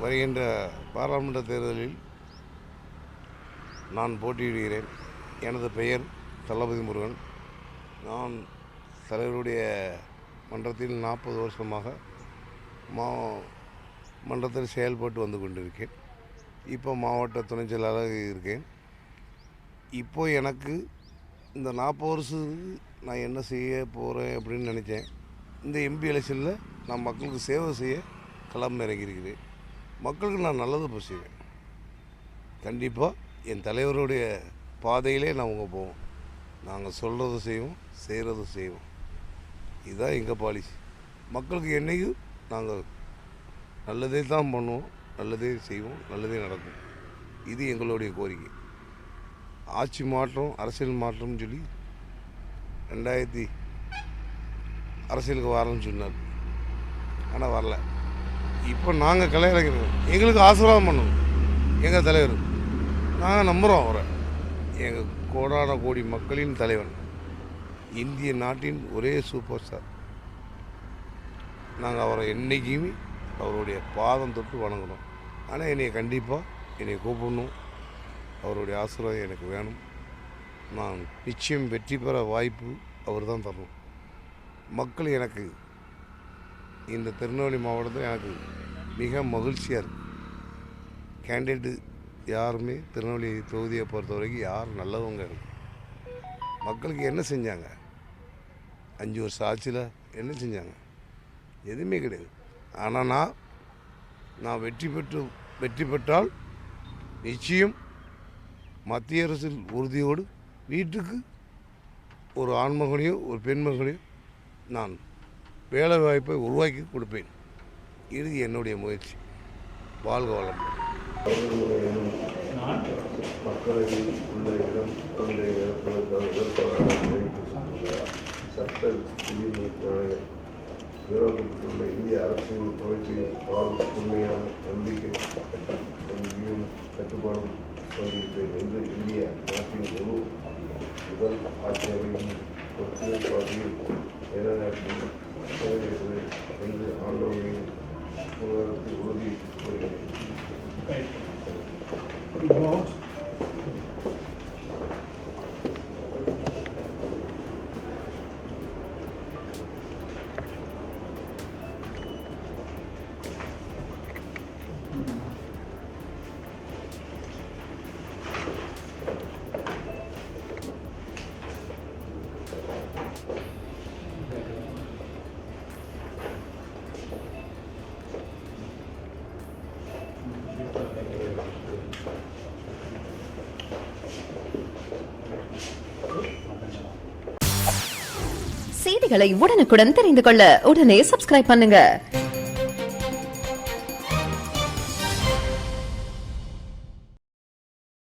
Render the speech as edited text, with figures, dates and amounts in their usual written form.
வருகின்ற பாராளுமன்ற தேர்தலில் நான் போட்டியிடுகிறேன். எனது பெயர் தளபதி முருகன். நான் தலைவருடைய மன்றத்தில் 40 வருஷமாக மன்றத்தில் செயல்பட்டு வந்து கொண்டிருக்கேன். இப்போ மாவட்ட துணை செயலாளராக இருக்கேன். இப்போ எனக்கு இந்த 40 வருஷத்துக்கு நான் என்ன செய்ய போகிறேன் அப்படின்னு நினச்சேன். இந்த எம்பி எலெக்ஷனில் நான் மக்களுக்கு சேவை செய்ய களம் இறங்கியிருக்கிறேன். மக்களுக்கு நான் நல்லது செய்வேன். கண்டிப்பாக என் தலைவருடைய பாதையிலே நாங்கள் போவோம். நாங்கள் சொல்கிறத செய்வோம், செய்கிறத செய்வோம். இதுதான் எங்கள் பாலிசி. மக்களுக்கு என்றைக்கும் நாங்கள் நல்லதே தான் பண்ணுவோம், நல்லதே செய்வோம், நல்லதே நடக்கும். இது எங்களுடைய கோரிக்கை. ஆட்சி மாற்றம், அரசியல் மாற்றம்னு சொல்லி 2000 அரசியலுக்கு வரணும்னு சொன்னார். ஆனால் வரல. இப்போ நாங்கள் கலைஞர்கள் எங்களுக்கு ஆசீர்வாதம் பண்ணணும் எங்கள் தலைவர். நாங்கள் நம்புகிறோம் அவரை. எங்கள் கோடான கோடி மக்களின் தலைவன், இந்திய நாட்டின் ஒரே சூப்பர் ஸ்டார். நாங்கள் அவரை என்றைக்குமே அவருடைய பாதம் தொட்டு வணங்கணும். ஆனால் என்னை கண்டிப்பாக என்னை கூப்பிடணும். அவருடைய ஆசீர்வாதம் எனக்கு வேணும். நான் நிச்சயம் வெற்றி பெற வாய்ப்பு அவர் தான் தரணும். மக்கள் எனக்கு இந்த திருநெல்வேலி மாவட்டத்தில் எனக்கு மிக மகிழ்ச்சியாக இருக்குது. கேண்டிடேட்டு யாருமே திருநெல்வேலி தொகுதியை பொறுத்த வரைக்கும் யார் நல்லவங்க இருக்கு. மக்களுக்கு என்ன செஞ்சாங்க? 5 வருஷம் ஆட்சியில் என்ன செஞ்சாங்க? எதுவுமே கிடையாது. ஆனால் நான் வெற்றி பெற்றால் நிச்சயம் மத்திய அரசில் உறுதியோடு வீட்டுக்கு ஒரு ஆண்மகனையோ ஒரு பெண்மகனையோ நான் வேலை வாய்ப்பை உருவாக்கி கொடுப்பேன். இது என்னுடைய முயற்சி. வாழ்க வளம். மக்களவையில் உள்ள இடம் சட்ட விரோதப்பட்டுள்ள இந்திய அரசின் அமைப்பின் உண்மையான நம்பிக்கை கட்டுப்பாடும் கொண்டிருப்பேன் என்று இந்திய நாட்டின் முதல் ஆட்சியரையும் ஒத்துழைப்பாதையில் நிலைநாட்டில் என்று ஆண்டவர்களின் உலகத்தில் உறுதி கூறுகிறேன். செய்திகளை உடனுக்குடன் தெரிந்து கொள்ள உடனே சப்ஸ்கிரைப் பண்ணுங்க.